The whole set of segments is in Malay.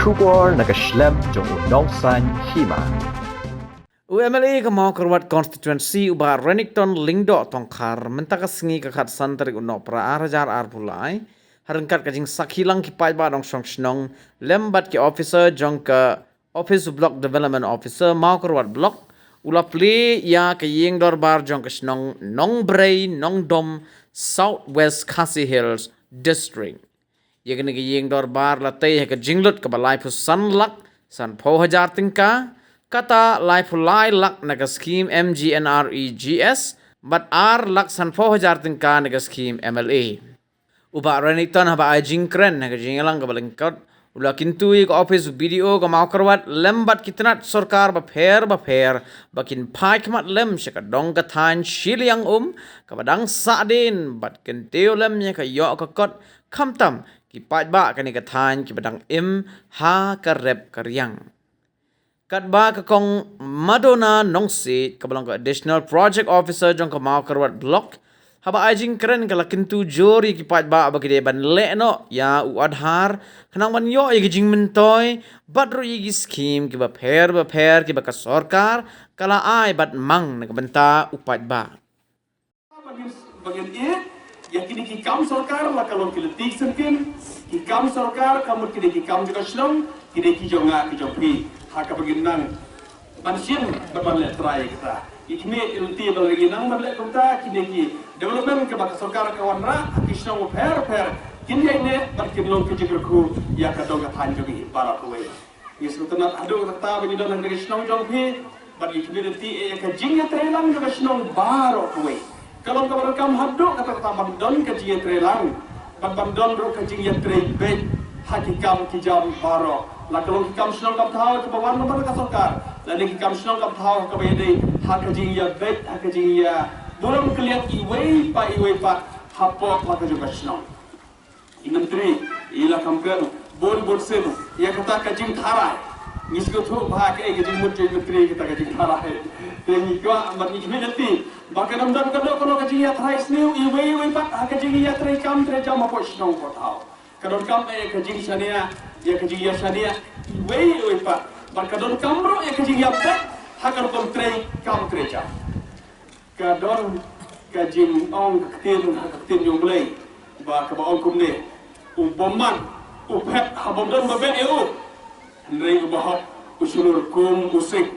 Shubor nakaslem jong unongsan hima. UMLA ka mau kerwat constituency uba Renington Lingdo tongkar mentaka sengi kakat santri unok pra arajar arbulai harengkat kajing sakhilang ki paiba dong song snong lembat ki officer jong ka office block development officer mau kerwat block ula pli ya ka ying dorbar jong ka snong nong brei nong dom southwest Khasi Hills district yegni ki ying dorbar la tei ka jinglut ka balai pu sanlak san 4000 tingka kata life lai lak naga scheme MGNREGS but R lak san 4000 tingka naga scheme MLA uba Renington haba ajing kren naga jingalang ka balengkot ula kintu ik office video ka mau kerwat lembat kitnat sarkar ba pher bakin pai kmat lem shaka dong ka than shiliang ka badang sadin bat kenteu lem nya ka yo ka kot khamtam ki pai ba ka ni ka than ki badang ha ka rep karyang Katba ka kong Madonna Nongsi kabalang ka additional project officer jong ka mau kerwat block haba ajing keren kala kintu jori ki patba ba kide ban le no ya u adhar kanang man yo ye jing mentoy badro ye scheme ki ba pher ki ba ka sarkar kala ai bat mang na benta upat ba bagian yang kini ki kam sarkar la kalon ki letik senkin ki kam sarkar kamut kini ki kam juga shlom kini ki jonga ki jopi haka baginan manusia berbalai terai kita ikni ilti balagi nang balai kita kini ki development ke baka sarkar kawan ra kisna wo pher kini ini barkin long ke jigerku ya ka dong ka jogi para kowe yesutana adu ta bagi don nang kisna jong phi bagi kini ilti e ka jingya trelang ka kisna baro kowe kalau kabar kam haddo kata bang don ka jingya trelang bang don ro ka jingya tre be hakikam ki jam baro la kalau kita senang kap tahu ke bawah nomor ka sarkar dan kita senang kap tahu ke bede hak jingya bet hak jingya belum kelihat iwei pa hapo maka juga senang menteri ila kamkan bol senu ya kata ka jing thara nisgo thu bha ke jing menteri kita ka jing thara teni ko amar ni nanti maka namdan kado kono ka jingya thara snu iwei pa hak jingya tre kam tre jam apa senang ko tahu kadon kam ka jing sania ya kajing ya shadia wei pa barkadon kamro ya kajing ya bet hakar kom trei kam treja kadon kajing ong kaktin yung lay ba ka ba ong kumne bomman pet habom don ba ben eu ndrei ba ha usulur kum musik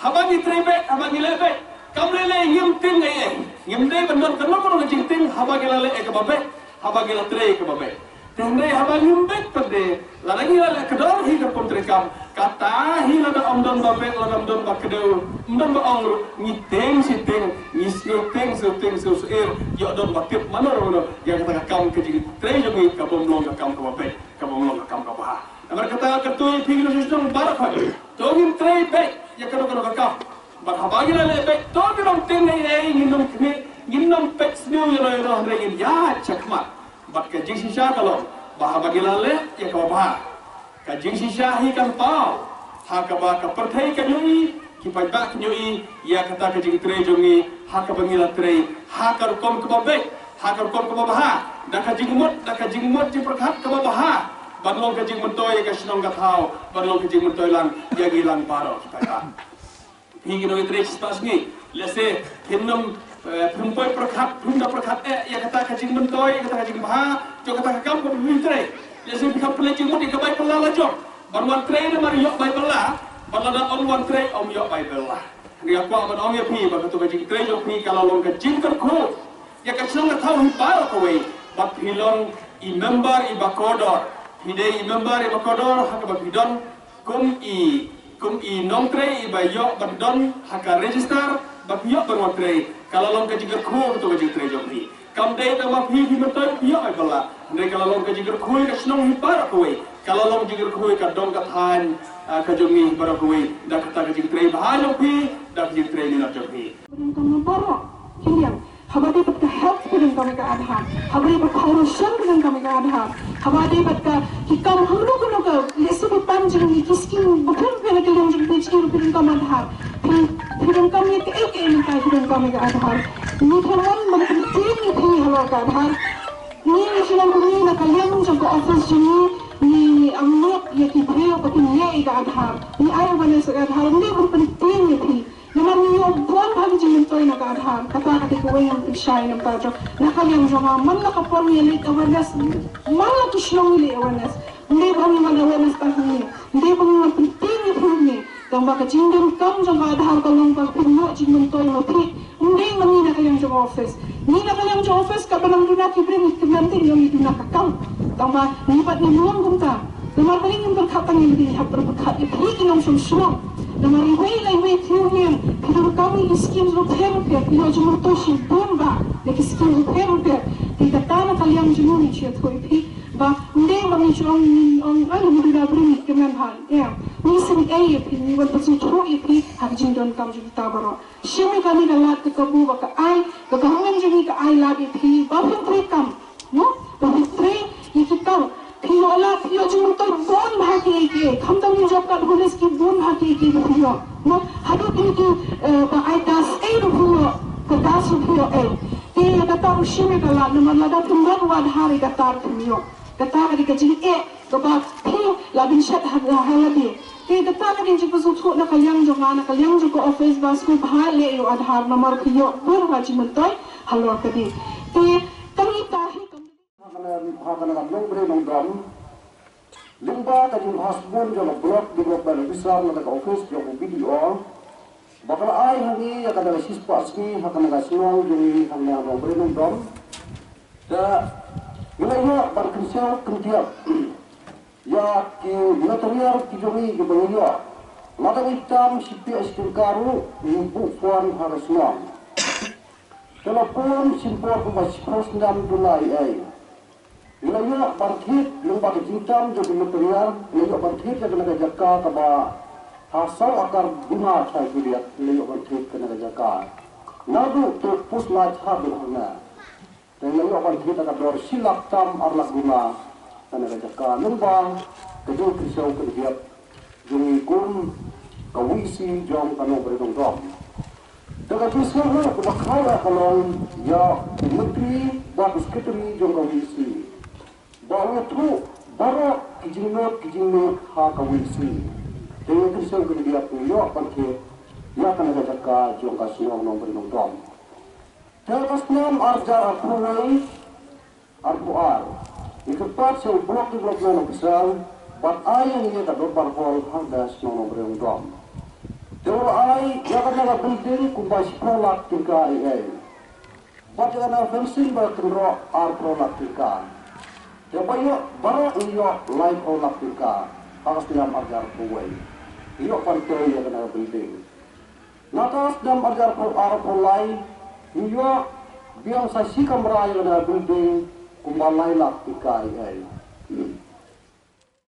habagi trei bet habagi lebe kam lele ngim tin ngai ngim dei bandon kan lo kajing tin habagi lele ka ba bet habagi la trei ka ba bet Tende habang yumbek pade, lalagi lala kedor hi ka kontrekam, kata hi lada omdon babek lada omdon bakedeu, omdon ba ongru, ngiteng siteng, ngiteng siteng susuir, yo don bakip manor manor, yang kata kam kejing, trei jogi ka bomlong ka kam ka babek, ka bomlong ka kam ka baha. Amar kata katui pigil susung barak hadi, togin trei bek, ya kado ka kam, bar habagi lala bek, togin om tenge nginom kne, nginom pek sniu yo yo regin ya cakmat. Bat kajing sisa kalau baha bagi lale ya kau baha kajing sisa hi kan pau ha ka ba ka perthai ka nyui ki pai ba nyui ya kata kajing tre jongi ha ka bangila tre ha ka kom ka babe ha ka kom ka baha da kajing mot ji perkhat ka baha banlong kajing mentoy ka snong ka thau banlong kajing mentoy lang ya gilang paro pai ba hi gi no tre spas ni lese hinnom perempuan perkat, bunda perkat ya kata kajing mentoy, kata kajing baha, jo kata kam ko bitre. Ya sing bikap pelajing mo di ka bay pala jo. Barwan tre na mari yok bay pala, balada on wan tre om yok bay pala. Ni ako man om ya pi ba to kajing tre jo pi kala long kajing kar ko. Ya ka snong na thaw hi para ko we. Ba pilong I member I bakodor. Hide I member I bakodor ha ka ba bidon kum I nong tre I ba yok bandon ha ka register ba yok barwan tre. Kalau long kejiger khu to kejiger tre jomri kam dei ta ma phi mentoy pio ai bala ne kalau long kejiger khu ka snong hi para koi kalau long kejiger khu ka dong ka than ka jomi para koi da kata kejiger tre ba lo phi da kejiger tre ni la jomri kam para kiliang habade pat ka health pun kami ka adhan habade pat corruption pun kami ka adhan habade pat ka hikam hamlo ko ka lesu pan jeng ni kiskin bukan pera ke long jeng kiskin pun kami adhan फिर कमी के एक इनका फिर कमी का आधार निथरवन मतलब तीन निथी हलो का आधार ni silang kuni na kalian jang ko office ni amnok yaki brio ko keadaan, ni ayah mana keadaan, ni berpenting ni. Naman niyo buwan bagi jimintoy na keadaan, kata kati kuwe yang pisay ng padro, nakaliang jama, man nakapon niya late awareness, man nakislong nili awareness, hindi ba niya man awareness tahan niya, hindi ba niya penting ni niya, kang baka jinggan kam jang keadaan kalong pagpuno jimintoy mo pi, hindi man niya nakaliang jama office, ni nakaliang jama office, kabanang dunaki bring ikimanting yung idunakakaw, kang ba, nipat ni muang kumta, naman paling yung pagkatang yung dihap berpagkat, ipikin ang sumsulong, naman iway tiyan, pero kami iskim zo therapy, pero jumur to si bomba, like iskim zo therapy, di kata na kaliang jumur siya to ipi, ba hindi kami ang ano mo rin abring kemen hal, ya, nisin ay ipi, niwan pasin to ipi, hagjin don kam jud tabaro, siya kami kalat kabu baka ay, kagahangan jud ka ay lagi ipi, ba pintre kam, no, ba pintre ikitaw. Piyo ala piyo jumur to bon bhagi ke khamdam ni job ka holes ki bon bhagi ke piyo no hadu ki ba ai das e piyo ka das piyo e te kata ushime kala naman lada tumban wad hari kata piyo kata di ka jing e ka ba piyo labin shat halabi te kata lagi jing pasu thu na kalyang jonga na kalyang jo ko office bas ko bhai le yo adhar namar piyo bon bhaji mentoy halwa kadi te kami tahi Limba kajing hasbun jolo blog di blog baru besar na office jolo video bakal ay hangi akan ada siswa asmi akan ada sinong jadi hanya nombre dom da wilayah berkisah kentiap ya ki material kijoni ke bayo mata hitam sipi istirkaru ibu puan harusnya telepon simpor kubas ndam dulai ay wilayah barkit lembaga hitam jadi material wilayah barkit yang kena jaka kaba hasal akar bunga saya lihat wilayah barkit kena jaka nadu tu puslat hadu hana wilayah barkit akan bersilak tam arlah bunga kena jaka lembang kedua krisau kerja jungi kum kawisi jom kanu berdongdong dengan kisah kebakala kalau ya menteri bagus keteri jom kawisi bahwa tu baru kijingnot ha kawisi dengan kisah kerja puyo panke ya kan ada jaka jom kasino nomor dong terus nam arjar arpuai arpuar ikepat sel blok di blok nomor besar bat ayang ini tak berbar hol handas nomor dong Jauh ay, jangan ada building kumpas produk tingkah ini. Baca ada fencing berkenro ar produk tingkah. Jauh yo baru iyo live produk tingkah. Harus dalam ajar kuai. Iyo pantai yang ada building. Natas dalam ajar ar kulai. Iyo biang sasi kamera yang ada building kumbalai lak tingkah ini.